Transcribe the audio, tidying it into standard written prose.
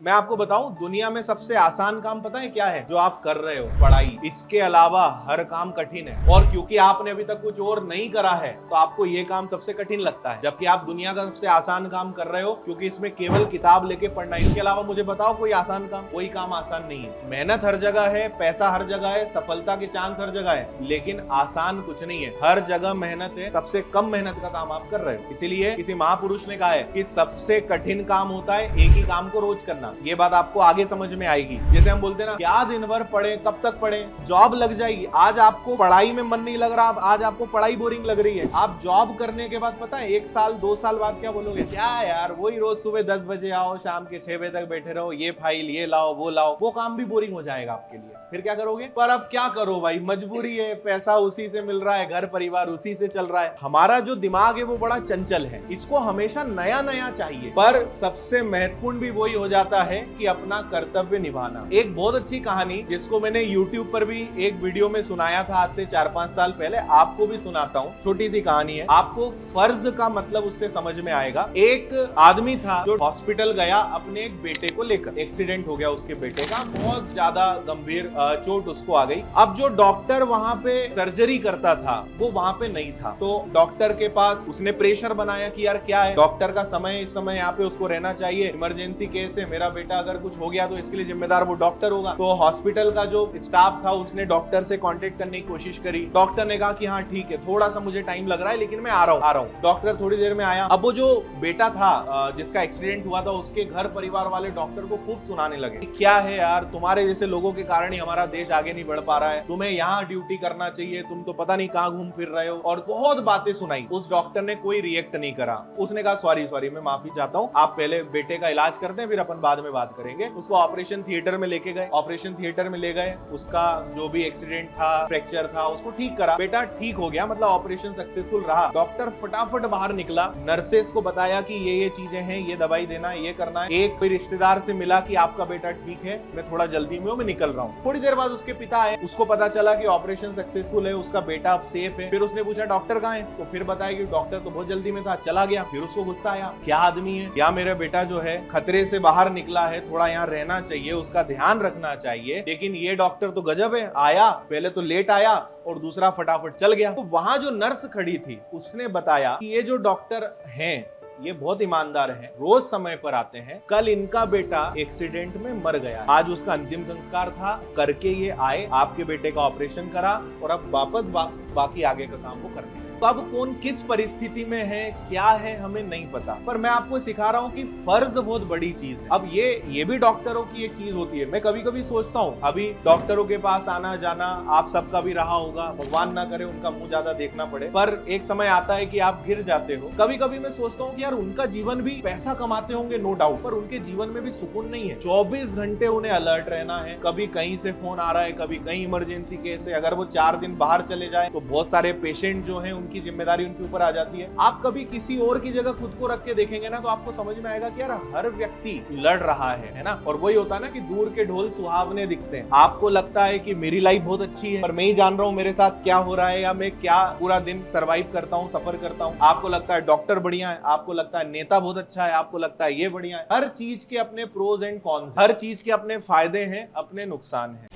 मैं आपको बताऊं, दुनिया में सबसे आसान काम पता है क्या है? जो आप कर रहे हो, पढ़ाई। इसके अलावा हर काम कठिन है, और क्योंकि आपने अभी तक कुछ और नहीं करा है तो आपको ये काम सबसे कठिन लगता है, जबकि आप दुनिया का सबसे आसान काम कर रहे हो, क्योंकि इसमें केवल किताब लेके पढ़ना है। इसके अलावा मुझे बताओ कोई आसान काम? कोई काम आसान नहीं है। मेहनत हर जगह है, पैसा हर जगह है, सफलता के चांस हर जगह है, लेकिन आसान कुछ नहीं है। हर जगह मेहनत है, सबसे कम मेहनत का काम आप कर रहे हो। इसीलिए किसी महापुरुष ने कहा है कि सबसे कठिन काम होता है एक ही काम को रोज करना। ये बात आपको आगे समझ में आएगी। जैसे हम बोलते हैं ना, क्या दिन भर पढ़े, कब तक पढ़े? जॉब लग जाएगी। आज आपको पढ़ाई में मन नहीं लग रहा, आज आपको पढ़ाई बोरिंग लग रही है, आप जॉब करने के बाद पता है 1 साल 2 साल बाद क्या बोलोगे? क्या यार, वही रोज सुबह 10 बजे आओ, शाम के 6 बजे तक बैठे रहो, ये फाइल ये लाओ वो लाओ। वो काम भी बोरिंग हो जाएगा आपके लिए। फिर क्या करोगे? पर अब क्या करो भाई, मजबूरी है, पैसा उसी से मिल रहा है, घर परिवार उसी से चल रहा है। हमारा जो दिमाग है वो बड़ा चंचल है, इसको हमेशा नया नया चाहिए। पर सबसे महत्वपूर्ण भी वही हो जाता है कि अपना कर्तव्य निभाना। एक बहुत अच्छी कहानी जिसको मैंने YouTube पर भी एक वीडियो में सुनाया था आज से 4-5 साल पहले, आपको भी सुनाता हूँ। छोटी सी कहानी है, आपको फर्ज का मतलब उससे समझ में आएगा। एक आदमी था जो हॉस्पिटल गया अपने एक बेटे को लेकर। एक्सीडेंट हो गया उसके बेटे का, बहुत ज्यादा गंभीर चोट उसको आ गई। अब जो डॉक्टर वहां पे सर्जरी करता था वो वहां पे नहीं था, तो डॉक्टर के पास उसने प्रेशर बनाया कि यार क्या है, डॉक्टर का समय, इस समय यहाँ पे उसको रहना चाहिए, इमरजेंसी केस है, मेरा बेटा अगर कुछ हो गया तो इसके लिए जिम्मेदार वो डॉक्टर होगा। तो हॉस्पिटल का जो स्टाफ था उसने डॉक्टर से कांटेक्ट करने की कोशिश करी। डॉक्टर ने कहा कि हाँ ठीक है, थोड़ा सा मुझे टाइम लग रहा है लेकिन मैं आ रहा हूँ। डॉक्टर थोड़ी देर में आया। अब वो जो बेटा था जिसका एक्सीडेंट हुआ था, उसके घर परिवार वाले डॉक्टर को खूब सुनाने लगे, क्या है यार, तुम्हारे जैसे लोगों के कारण ही हमारा देश आगे नहीं बढ़ पा रहा है, तुम्हें यहाँ ड्यूटी करना चाहिए, तुम तो पता नहीं कहाँ घूम फिर रहे हो, और बहुत बातें सुनाई। उस डॉक्टर ने कोई रिएक्ट नहीं करा। उसने कहा सॉरी मैं माफी चाहता हूँ, आप पहले बेटे का इलाज करते हैं, फिर अपन बाद में बात करेंगे। उसको ऑपरेशन थिएटर में लेके गए। ऑपरेशन थिएटर में ले गए, उसका जो भी एक्सीडेंट था, फ्रैक्चर था, उसको ठीक करा। बेटा ठीक हो गया, मतलब ऑपरेशन सक्सेसफुल रहा। डॉक्टर फटाफट बाहर निकला, नर्सेस को बताया कि ये चीजें हैं, ये दवाई देना है, ये करना है। एक कोई रिश्तेदार से मिला कि आपका बेटा ठीक है, मैं थोड़ा जल्दी में हूँ, मैं निकल रहा हूँ। थोड़ी देर बाद उसके पिता आए, उसको पता चला कि ऑपरेशन सक्सेसफुल है, उसका बेटा अब सेफ है। फिर उसने पूछा डॉक्टर कहाँ है, तो फिर बताया कि डॉक्टर तो बहुत जल्दी में था, चला गया। फिर उसको गुस्सा आया, क्या आदमी है, या मेरा बेटा जो है खतरे से बाहर निकला है, थोड़ा यहाँ रहना चाहिए, उसका ध्यान रखना चाहिए, लेकिन ये डॉक्टर तो गजब है, आया पहले तो लेट आया और दूसरा फटाफट चल गया। तो वहां जो नर्स खड़ी थी उसने बताया कि ये जो डॉक्टर हैं ये बहुत ईमानदार हैं, रोज समय पर आते हैं। कल इनका बेटा एक्सीडेंट में मर गया, आज उसका अंतिम संस्कार था, करके ये आए, आपके बेटे का ऑपरेशन करा और अब वापस बाकी आगे का काम वो करने। तो अब कौन किस परिस्थिति में है, क्या है, हमें नहीं पता, पर मैं आपको सिखा रहा हूँ कि फर्ज बहुत बड़ी चीज है। अब ये भी डॉक्टरों की एक चीज होती है। मैं कभी कभी सोचता हूँ, अभी डॉक्टरों के पास आना जाना आप सबका भी रहा होगा, भगवान ना करे उनका मुंह ज्यादा देखना पड़े, पर एक समय आता है कि आप गिर जाते हो। कभी कभी मैं सोचता हूँ कि यार उनका जीवन भी, पैसा कमाते होंगे नो डाउट, पर उनके जीवन में भी सुकून नहीं है। 24 घंटे उन्हें अलर्ट रहना है, कभी कहीं से फोन आ रहा है, कभी कहीं इमरजेंसी केस है। अगर वो 4 दिन बाहर चले जाए तो बहुत सारे पेशेंट जो है उनकी जिम्मेदारी उनके ऊपर आ जाती है। आप कभी किसी और की जगह खुद को रख के देखेंगे ना, तो आपको समझ में आएगा कि यार हर व्यक्ति लड़ रहा है ना। और वही होता है ना कि दूर के ढोल सुहावने दिखते हैं। आपको लगता है कि मेरी लाइफ बहुत अच्छी है, पर मैं ही जान रहा हूँ मेरे साथ क्या हो रहा है, या मैं क्या पूरा दिन सर्वाइव करता हूँ, सफर करता हूँ। आपको लगता है डॉक्टर बढ़िया है, आपको लगता है नेता बहुत अच्छा है, आपको लगता है ये बढ़िया है। हर चीज के अपने प्रोज एंड कॉन्स, हर चीज के अपने फायदे हैं, अपने नुकसान हैं।